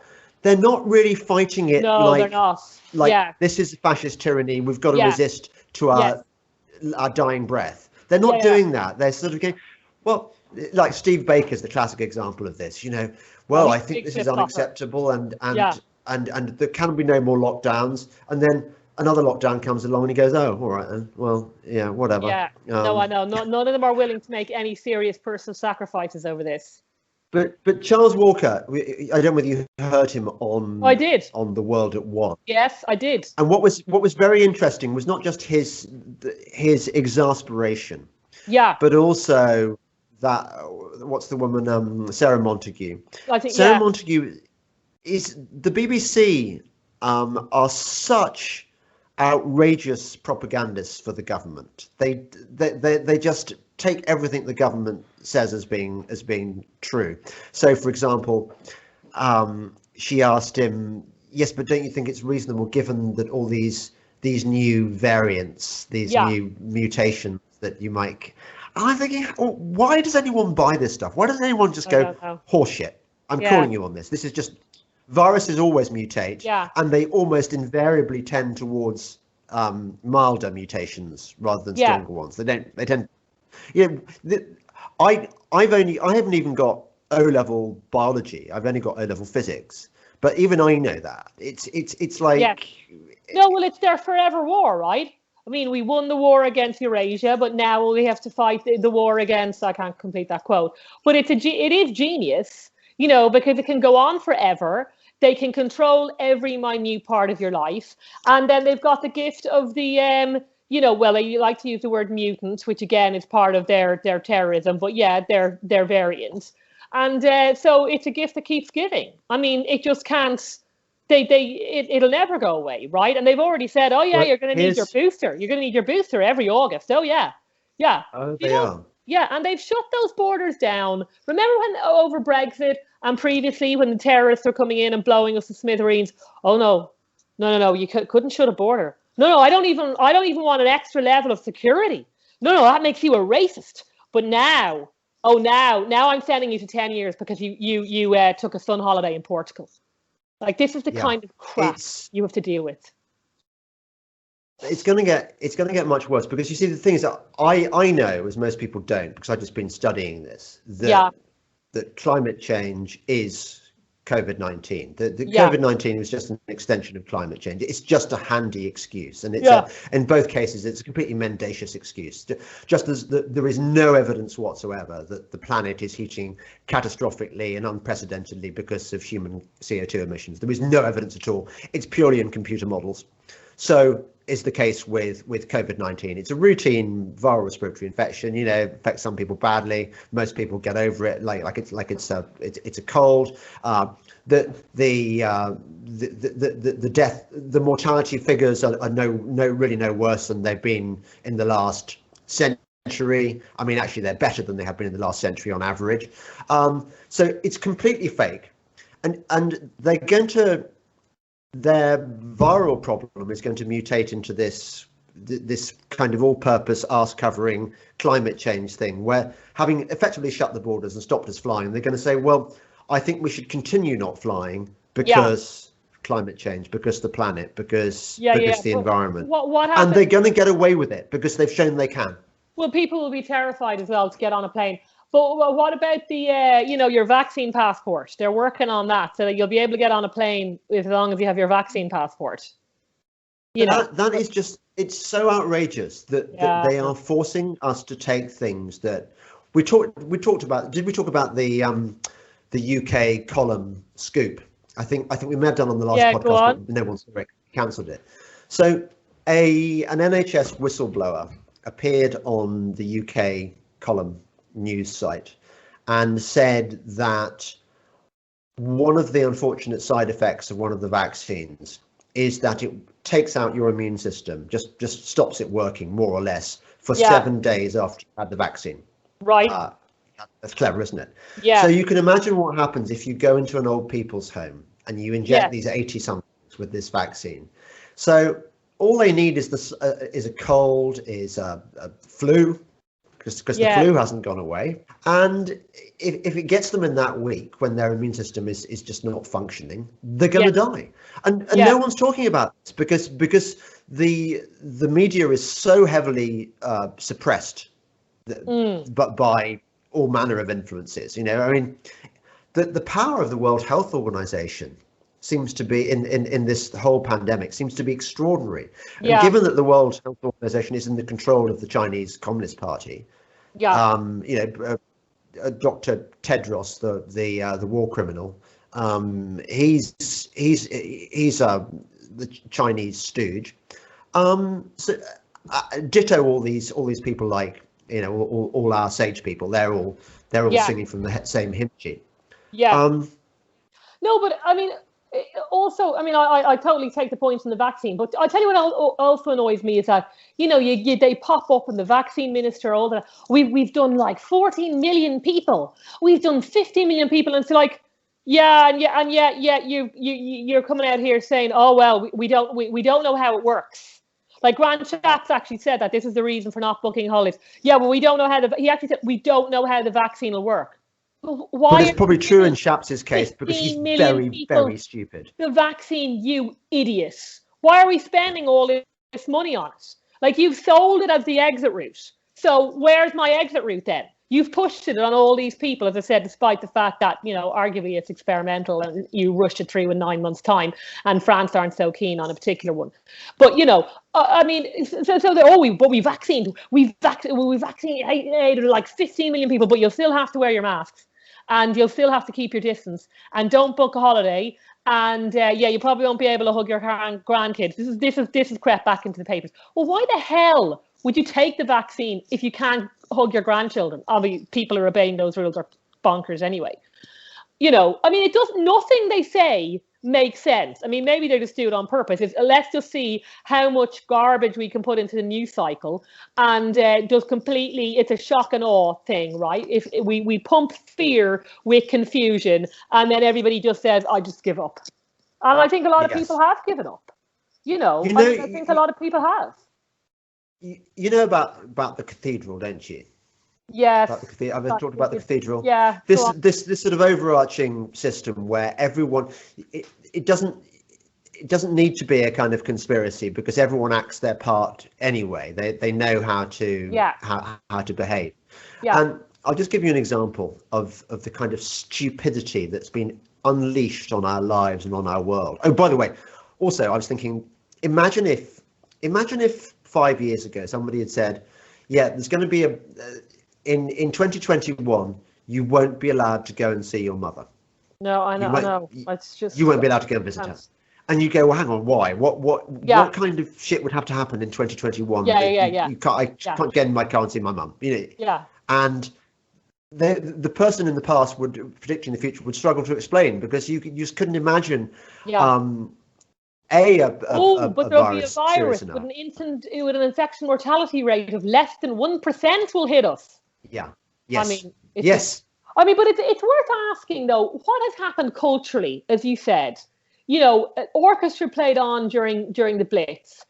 S1: really fighting it.
S2: No, they're not.
S1: This is fascist tyranny. We've got to resist to our dying breath. They're not doing that. They're sort of going, well, like Steve Baker's the classic example of this. I think this is unacceptable, and there can be no more lockdowns. And then another lockdown comes along and he goes, oh, all right then. Well, yeah, whatever.
S2: Yeah, no, I know. None of them are willing to make any serious personal sacrifices over this.
S1: But Charles Walker, I don't know whether you heard him on.
S2: I did.
S1: On The World at One.
S2: Yes, I did.
S1: And what was very interesting was not just his exasperation.
S2: Yeah.
S1: But also that, what's the woman, Sarah Montague.
S2: I think
S1: Sarah Montague is the BBC are such outrageous propagandists for the government. They just take everything the government says as being true. So, for example, she asked him, "Yes, but don't you think it's reasonable, given that all these new variants, these new mutations that you might?" And I'm thinking, why does anyone buy this stuff? Why doesn't anyone just go, horseshit? I'm calling you on this. This is just. Viruses always mutate, and they almost invariably tend towards milder mutations rather than stronger ones. They tend. I haven't even got O-level biology. I've only got O-level physics. But even I know that it's like.
S2: Yeah. No, well, it's their forever war, right? I mean, we won the war against Eurasia, but now we have to fight the war against. I can't complete that quote, but it is genius. Because it can go on forever. They can control every minute part of your life. And then they've got the gift of the, well, they like to use the word mutant, which again is part of their terrorism, but yeah, they're variants. And so it's a gift that keeps giving. I mean, it just can't, it'll never go away, right? And they've already said, oh yeah, well, you're going to need your booster. You're going to need your booster every August. Oh yeah. Yeah.
S1: Oh, they are.
S2: Yeah, and they've shut those borders down. Remember when over Brexit and previously when the terrorists were coming in and blowing us to smithereens? Oh no, you couldn't shut a border. No, I don't even want an extra level of security. No, that makes you a racist. But now I'm sending you to 10 years because you took a sun holiday in Portugal. Like, this is the kind of crap you have to deal with.
S1: It's going to get much worse, because you see, the thing is that I know, as most people don't, because I've just been studying this, that climate change is COVID-19. The COVID-19 was just an extension of climate change. It's just a handy excuse, and it's in both cases it's a completely mendacious excuse. Just as there is no evidence whatsoever that the planet is heating catastrophically and unprecedentedly because of human CO2 emissions. There is no evidence at all. It's purely in computer models. So is the case with COVID-19. It's a routine viral respiratory infection. Affects some people badly. Most people get over it like it's a cold. The mortality figures are really no worse than they've been in the last century. I mean, actually, they're better than they have been in the last century on average. So it's completely fake, and they're going to. Their viral problem is going to mutate into this kind of all-purpose arse-covering climate change thing, where, having effectively shut the borders and stopped us flying, they're going to say, well, I think we should continue not flying because climate change, because the planet, because the environment.
S2: What happens?
S1: And they're going to get away with it because they've shown they can.
S2: Well, people will be terrified as well to get on a plane. But what about the, your vaccine passport? They're working on that so that you'll be able to get on a plane as long as you have your vaccine passport.
S1: That is just, it's so outrageous that they are forcing us to take things that we talked about. Did we talk about the UK column scoop? I think we may have done on the last podcast, but no one's cancelled it. So an NHS whistleblower appeared on the UK column news site and said that one of the unfortunate side effects of one of the vaccines is that it takes out your immune system, just stops it working more or less for 7 days after you had the vaccine.
S2: Right.
S1: That's clever, isn't it?
S2: Yeah.
S1: So you can imagine what happens if you go into an old people's home and you inject these 80-somethings with this vaccine. So all they need is a cold, is a flu, because the flu hasn't gone away. And if it gets them in that week when their immune system is just not functioning, they're going to die. And no one's talking about this because the media is so heavily suppressed but by all manner of influences. I mean, the power of the World Health Organization seems to be in this whole pandemic seems to be extraordinary. And given that the World Health Organization is in the control of the Chinese Communist Party, Dr. Tedros, the war criminal, he's the Chinese stooge. So ditto all these people, like all our sage people. They're all singing from the same hymn sheet.
S2: No, but I mean, also, I mean, I totally take the point on the vaccine, but I'll tell you what also annoys me is that, they pop up in the vaccine minister, all that. We've done like 14 million people. We've done 50 million people. And it's like, you're coming out here saying, oh, well, we don't know how it works. Like Grant Shapps actually said that this is the reason for not booking holidays. Yeah, well, we don't know he actually said, we don't know how the vaccine will work.
S1: But it's probably true in Shapps' case because he's very, very stupid.
S2: The vaccine, you idiot. Why are we spending all this money on it? Like, you've sold it as the exit route. So where's my exit route then? You've pushed it on all these people, as I said, despite the fact that, arguably it's experimental and you rushed it through in 9 months' time, and France aren't so keen on a particular one. But, I mean, we vaccinated like 15 million people, but you'll still have to wear your masks. and you'll still have to keep your distance, and don't book a holiday. And you probably won't be able to hug your grandkids. This is crept back into the papers. Well, why the hell would you take the vaccine if you can't hug your grandchildren? Obviously, people are obeying those rules are bonkers anyway. I mean, nothing they say makes sense. I mean, maybe they just do it on purpose. Let's just see how much garbage we can put into the news cycle, and just completely, it's a shock and awe thing, right? If we pump fear with confusion, and then everybody just says, I just give up. And I think a lot of people have given up. I think a lot of people have.
S1: You know about the cathedral, don't you?
S2: Yes.
S1: I've talked about the cathedral.
S2: Yeah.
S1: This sort of overarching system where everyone, it doesn't need to be a kind of conspiracy, because everyone acts their part anyway. They know how to how to behave. Yeah. And I'll just give you an example of the kind of stupidity that's been unleashed on our lives and on our world. Oh, by the way, also I was thinking, imagine if 5 years ago somebody had said, yeah, there's going to be in 2021, you won't be allowed to go and see your mother.
S2: No, I know. It's just,
S1: you won't be allowed to go and visit her. And you go, well, hang on, why? What kind of shit would have to happen in 2021? I can't get in my car and see my mum.
S2: Yeah.
S1: And the person in the past predicting the future would struggle to explain, because you just couldn't imagine. Yeah. But
S2: there'll be a virus with an infection mortality rate of less than 1% will hit us.
S1: Yeah. Yes.
S2: I mean,
S1: yes.
S2: But it's worth asking though, what has happened culturally, as you said? Orchestra played on during the Blitz.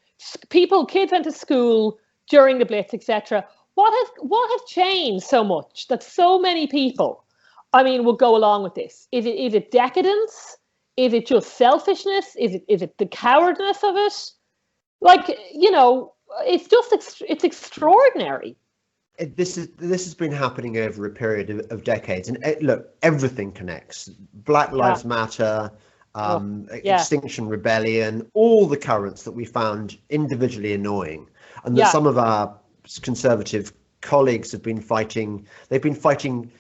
S2: Kids went to school during the Blitz, etc. What has changed so much that so many people, will go along with this? Is it decadence? Is it just selfishness? Is it the cowardness of it? It's extraordinary.
S1: This has been happening over a period of decades, and look, everything connects. Black Lives Matter, Extinction Rebellion, all the currents that we found individually annoying, and that some of our conservative colleagues have been fighting. They've been fighting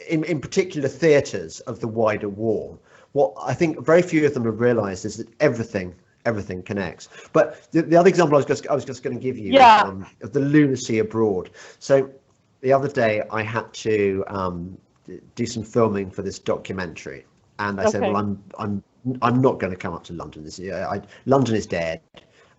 S1: in particular theatres of the wider war. What I think very few of them have realised is that everything connects. But the other example I was just going to give you of the lunacy abroad. So the other day I had to do some filming for this documentary, and I said, well, I'm not going to come up to London this year. London is dead.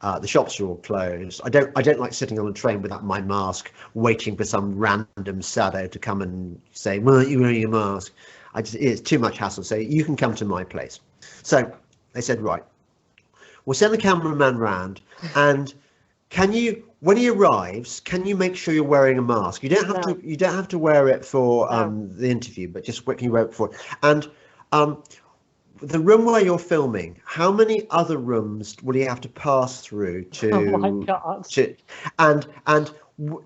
S1: The shops are all closed. I don't like sitting on a train without my mask, waiting for some random sado to come and say, "Why aren't you wearing your mask?" It's too much hassle. So you can come to my place. So they said, right, we'll send the cameraman round, and when he arrives, can you make sure you're wearing a mask? You don't have to wear it for the interview, but just can you wear it for? And the room where you're filming, how many other rooms will you have to pass through to?
S2: Oh my God.
S1: And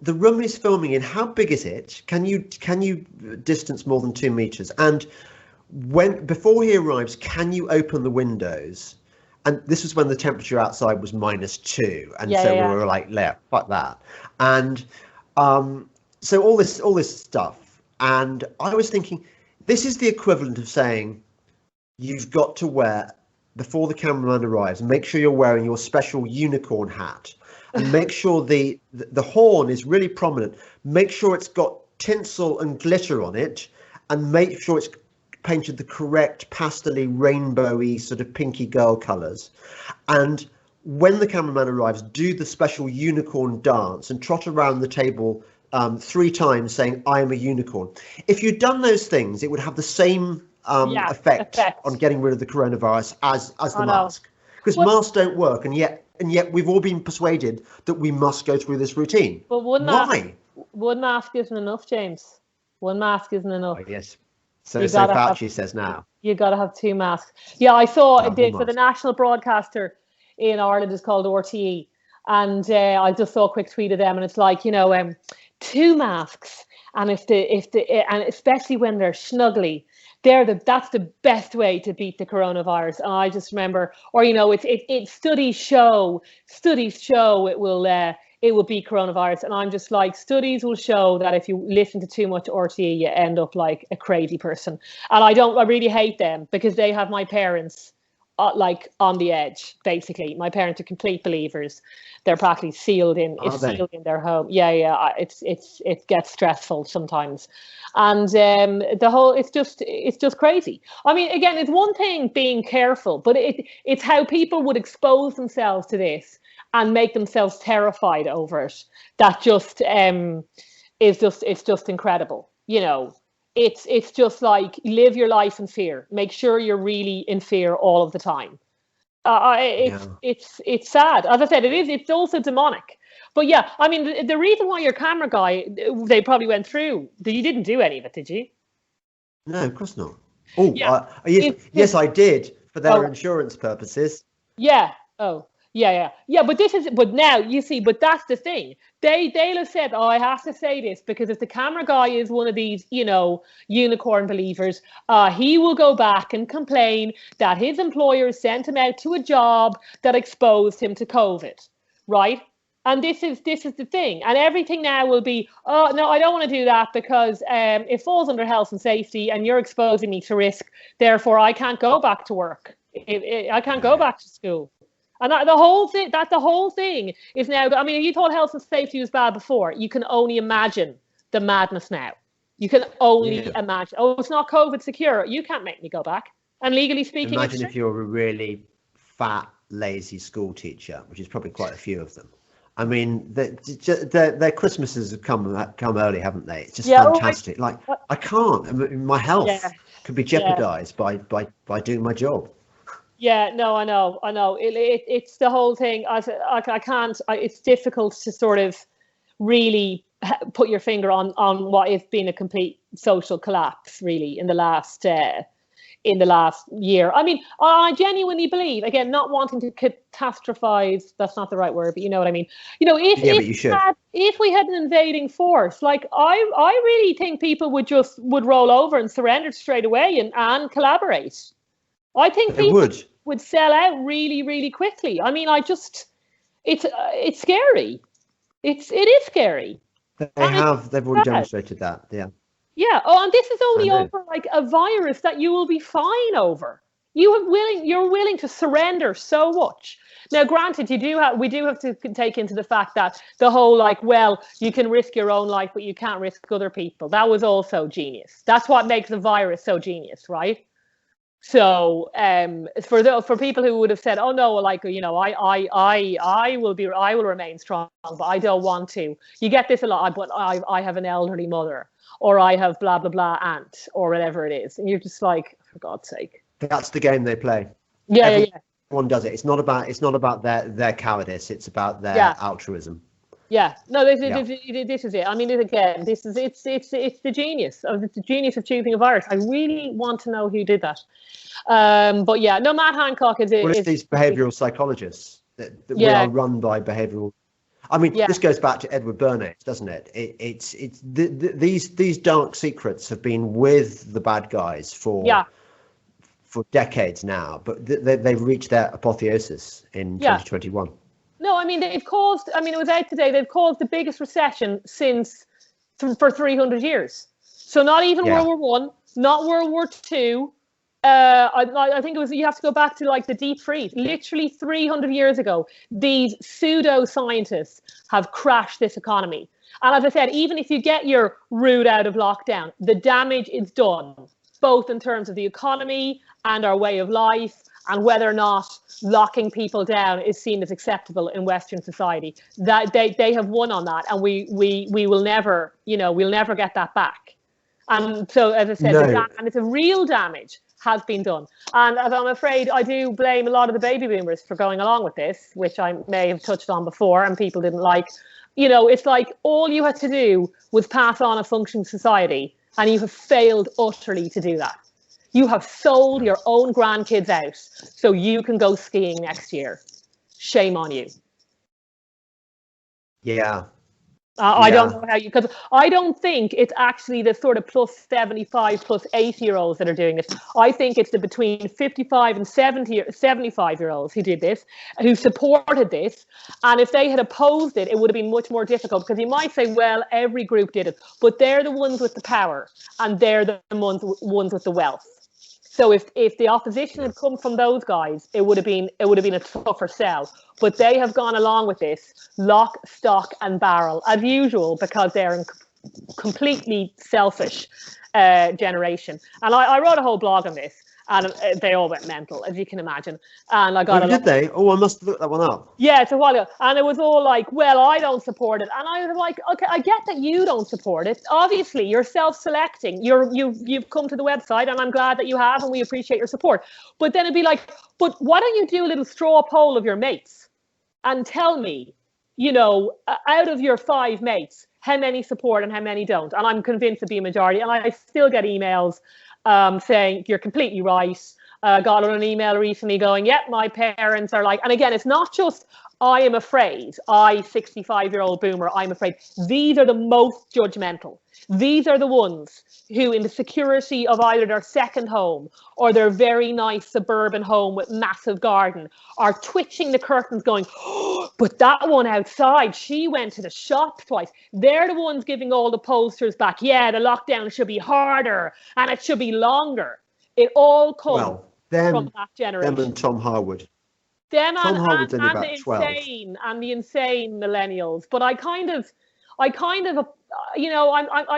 S1: the room he's filming in, how big is it? Can you distance more than 2 meters? And before he arrives, can you open the windows? And this was when the temperature outside was -2, and we were like, fuck that. And so all this stuff, and I was thinking, this is the equivalent of saying, you've got to wear, before the cameraman arrives, make sure you're wearing your special unicorn hat, and make sure the horn is really prominent. Make sure it's got tinsel and glitter on it, and make sure it's painted the correct pastel-y, rainbowy, sort of pinky girl colours. And when the cameraman arrives, do the special unicorn dance and trot around the table 3 times saying, "I am a unicorn." If you'd done those things, it would have the same effect on getting rid of the coronavirus as the mask. Because masks don't work, and yet we've all been persuaded that we must go through this routine.
S2: But one mask isn't enough, James. One mask isn't enough.
S1: Oh, yes. So Fauci says now.
S2: You got to have 2 masks. Yeah, I saw it did for the national broadcaster in Ireland is called RTE, and I just saw a quick tweet of them, and it's like, 2 masks, and and especially when they're snuggly, that's the best way to beat the coronavirus. And I just remember, or studies show it would be coronavirus. And I'm just like, studies will show that if you listen to too much RTE, you end up like a crazy person. And I really hate them because they have my parents like on the edge, basically. My parents are complete believers. They're practically sealed in their home. Yeah. It gets stressful sometimes. And it's just crazy. I mean, again, it's one thing being careful, but it's how people would expose themselves to this and make themselves terrified over it. That just it's just incredible. You know, it's just like, live your life in fear. Make sure you're really in fear all of the time. It's sad. As I said, it's also demonic. But yeah, I mean, the reason why your camera guy, they probably went through, you didn't do any of it, did you?
S1: No, of course not. Oh, yes, I did, for their insurance purposes.
S2: Yeah. Oh, yeah. But now you see, but that's the thing. They'll have said, I have to say this, because if the camera guy is one of these, unicorn believers, he will go back and complain that his employer sent him out to a job that exposed him to COVID, right? And this is the thing. And everything now will be, oh, no, I don't want to do that because it falls under health and safety and you're exposing me to risk. Therefore, I can't go back to work. I can't go back to school. And the whole thing is now, I mean, if you thought health and safety was bad before, you can only imagine the madness now. You can only imagine, it's not COVID secure. You can't make me go back. And legally speaking,
S1: imagine if you're a really fat, lazy school teacher, which is probably quite a few of them. I mean, their Christmases have come early, haven't they? It's just fantastic. Like, I can't. I mean, my health could be jeopardized by doing my job.
S2: Yeah, no, I know. It's the whole thing. I can't. It's difficult to sort of really put your finger on what has been a complete social collapse, really, in the last year. I mean, I genuinely believe, again, not wanting to catastrophize, that's not the right word, but you know what I mean. If we had an invading force, like I really think people would roll over and surrender straight away and collaborate. I think people would sell out really, really quickly. I mean, it's scary. It is scary.
S1: They've already demonstrated that. Yeah.
S2: Yeah. Oh, and this is only over like a virus that you will be fine over. You're willing to surrender so much. Now, granted, we do have to take into the fact that the whole you can risk your own life, but you can't risk other people. That was also genius. That's what makes the virus so genius, right? So, for people who would have said, "Oh no, I will remain strong, but I don't want to." You get this a lot. But I have an elderly mother, or I have blah blah blah aunt, or whatever it is, and you're just like, for God's sake.
S1: That's the game they play.
S2: Yeah.
S1: Everyone does it. It's not about their cowardice. It's about their altruism.
S2: Yeah. No, this is it. I mean, it's the genius of choosing a virus. I really want to know who did that. But yeah, no, Matt Hancock is.
S1: Well, it's these behavioural psychologists that we are run by behavioural. I mean, this goes back to Edward Bernays, doesn't it? These dark secrets have been with the bad guys for decades now, but they've reached their apotheosis in 2021.
S2: No, I mean, it was out today, they've caused the biggest recession for 300 years. So not even World War I, not World War II. I think you have to go back to the deep freeze. Literally 300 years ago, these pseudo-scientists have crashed this economy. And as I said, even if you get your route out of lockdown, the damage is done, both in terms of the economy and our way of life, and whether or not locking people down is seen as acceptable in Western society. That they have won on that, and we will never, we'll never get that back. And so, as I said, and it's a real damage has been done. And as I'm afraid, I do blame a lot of the baby boomers for going along with this, which I may have touched on before and people didn't like. It's like all you had to do was pass on a functioning society, and you have failed utterly to do that. You have sold your own grandkids out so you can go skiing next year. Shame on you.
S1: Yeah.
S2: I don't know how because I don't think it's actually the sort of plus 75, plus 80-year-olds that are doing this. I think it's the between 55 and 75-year-olds who did this, who supported this. And if they had opposed it, it would have been much more difficult because you might say, well, every group did it, but they're the ones with the power and they're the ones with the wealth. So if the opposition had come from those guys, it would have been a tougher sell. But they have gone along with this lock, stock, and barrel as usual because they're a completely selfish generation. And I wrote a whole blog on this, and they all went mental, as you can imagine. And I got
S1: did they? Oh, I must look that one up.
S2: Yeah, it's a while ago. And it was all like, well, I don't support it. And I was like, okay, I get that you don't support it. Obviously, you're self-selecting. You've come to the website, and I'm glad that you have, and we appreciate your support. But then it'd be like, but why don't you do a little straw poll of your mates and tell me, out of your 5 mates, how many support and how many don't? And I'm convinced it'd be a majority. And I still get emails saying you're completely right. Got an email recently going, yep, my parents are like, and again, it's not just I am afraid, 65-year-old boomer, I'm afraid. These are the most judgmental. These are the ones who, in the security of either their second home or their very nice suburban home with massive garden, are twitching the curtains going, oh, but that one outside, she went to the shop twice. They're the ones giving all the posters back. Yeah, the lockdown should be harder and it should be longer. It all comes from that generation.
S1: Them and Tom Harwood.
S2: Them
S1: Tom Harwood's
S2: and
S1: only about 12.
S2: The insane millennials. But I kind of, I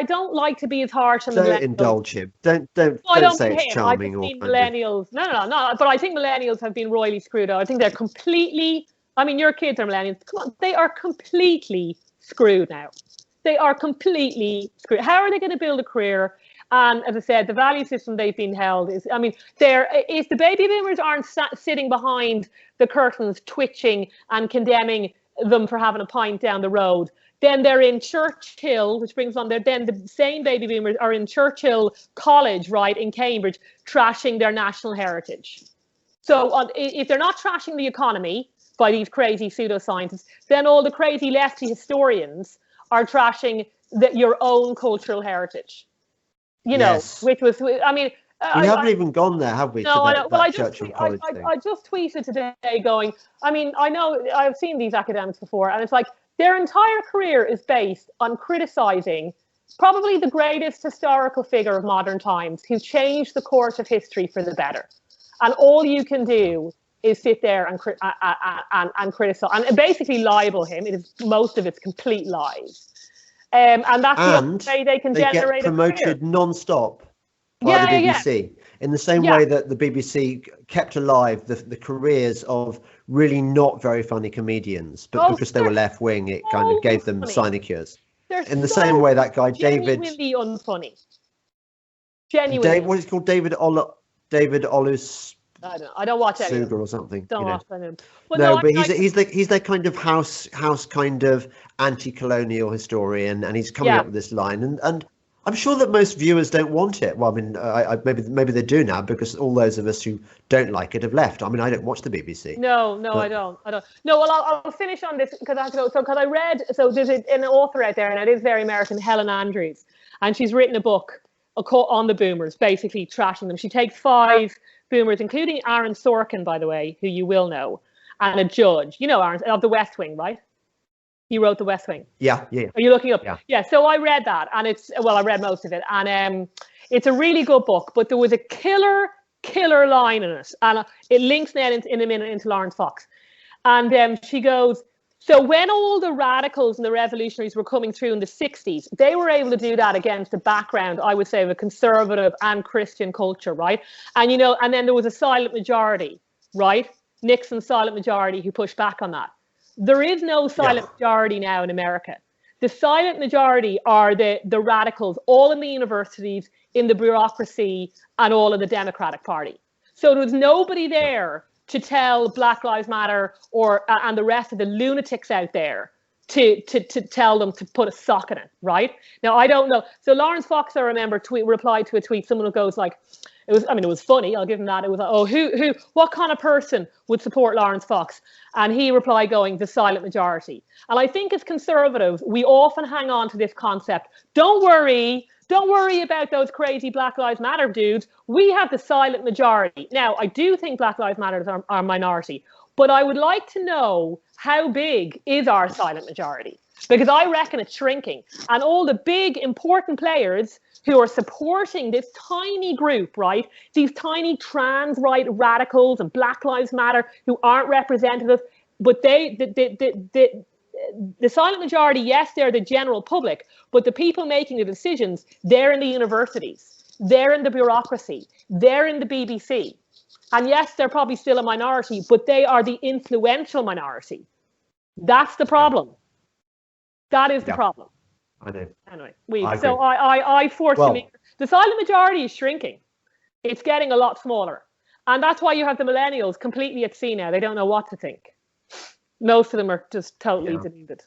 S2: don't like to be as harsh on the millennials.
S1: Don't indulge him. Don't say it's charming or
S2: millennials. No. But I think millennials have been royally screwed out. I think they're completely. I mean, your kids are millennials. Come on, they are completely screwed now. They are completely screwed. How are they going to build a career? And as I said, the value system they've been held is, I mean, if the baby boomers aren't sitting behind the curtains, twitching and condemning them for having a pint down the road, then they're in Churchill, which brings on then the same baby boomers are in Churchill College, right, in Cambridge, trashing their national heritage. So if they're not trashing the economy by these crazy pseudoscientists, then all the crazy lefty historians are trashing your own cultural heritage. Which was, I mean...
S1: we haven't even gone there, have we?
S2: No, I know. Well, I just
S1: tweeted
S2: today going, I mean, I know I've seen these academics before, and it's like their entire career is based on criticizing probably the greatest historical figure of modern times who changed the course of history for the better. And all you can do is sit there and criticize and basically libel him. Most of it's complete lies. And that's the way they can generate
S1: get promoted non-stop by the BBC. In the same way that the BBC kept alive the careers of really not very funny comedians, but because they were left-wing, it kind of gave them sinecures. In the same way that guy David...
S2: Genuinely unfunny. Genuinely.
S1: What is he called? David Olus...
S2: I don't watch it
S1: Sugar or something.
S2: Don't watch him. Well,
S1: no, but he's the kind of house kind of anti-colonial historian, and he's coming up with this line, and I'm sure that most viewers don't want it. Well, I mean, maybe they do now because all those of us who don't like it have left. I mean, I don't watch the BBC.
S2: No, I don't. No, well, I'll finish on this because I have to go. So, because I read, so there's an author out there, and it is very American, Helen Andrews, and she's written a book on the boomers, basically trashing them. She takes 5 boomers, including Aaron Sorkin, by the way, who you will know, and a judge. You know Aaron, of The West Wing, right? He wrote The West Wing.
S1: Yeah.
S2: Are you looking up? Yeah. So I read that, and I read most of it, and it's a really good book. But there was a killer line in it, and it links now in a minute into Lawrence Fox. And she goes, so when all the radicals and the revolutionaries were coming through in the 60s, they were able to do that against the background, I would say, of a conservative and Christian culture, right? And, and then there was a silent majority, right? Nixon's silent majority who pushed back on that. There is no silent majority now in America. The silent majority are the radicals, all in the universities, in the bureaucracy, and all in the Democratic Party. So there was nobody there to tell Black Lives Matter and the rest of the lunatics out there to tell them to put a sock in it, right? Now, I don't know. So Lawrence Fox, I remember, replied to a tweet. Someone who goes like, it was funny. I'll give him that. It was like, oh, what kind of person would support Lawrence Fox? And he replied going, the silent majority. And I think as conservatives, we often hang on to this concept. Don't worry about those crazy Black Lives Matter dudes. We have the silent majority. Now, I do think Black Lives Matter are a minority, but I would like to know, how big is our silent majority? Because I reckon it's shrinking. And all the big important players who are supporting this tiny group, right? These tiny trans right radicals and Black Lives Matter who aren't representative, but the silent majority, yes, they're the general public, but the people making the decisions, they're in the universities, they're in the bureaucracy, they're in the BBC. And yes, they're probably still a minority, but they are the influential minority. That's the problem. That is the problem.
S1: I know.
S2: Anyway, I fortunately, the silent majority is shrinking. It's getting a lot smaller. And that's why you have the millennials completely at sea now. They don't know what to think. Most of them are just totally deluded.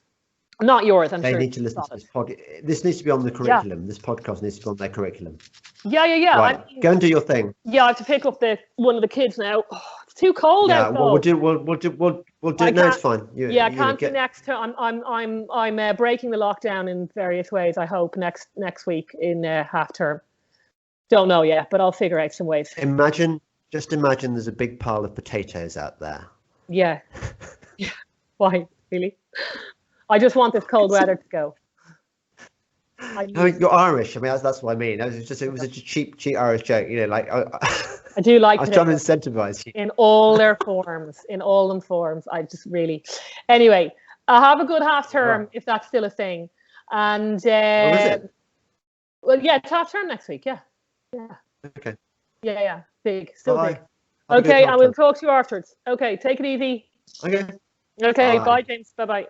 S2: Not yours, I'm sure.
S1: They need to listen to this podcast. This needs to be on the curriculum. Yeah. This podcast needs to be on their curriculum.
S2: Yeah.
S1: Right. I mean, go and do your thing.
S2: Yeah, I have to pick up one of the kids now. Oh, it's too cold out.
S1: Well, we'll do it. No, it's fine.
S2: I can't do next term. I'm breaking the lockdown in various ways. I hope next week in half term. Don't know yet, but I'll figure out some ways.
S1: Just imagine there's a big pile of potatoes out there.
S2: Yeah. Why, really? I just want this cold weather to go.
S1: You're Irish. I mean, that's what I mean. It was a cheap Irish joke. You know, like
S2: I do like.
S1: I was trying to incentivize you
S2: in all their forms. In all them forms. I just really. Anyway, have a good half term if that's still a thing. And
S1: is it?
S2: Well, yeah, it's half term next week. Yeah.
S1: Okay.
S2: Yeah. Big. Still
S1: Bye.
S2: big. Okay, and we'll talk to you afterwards. Okay, take it easy.
S1: Okay.
S2: Okay. Bye James. Bye.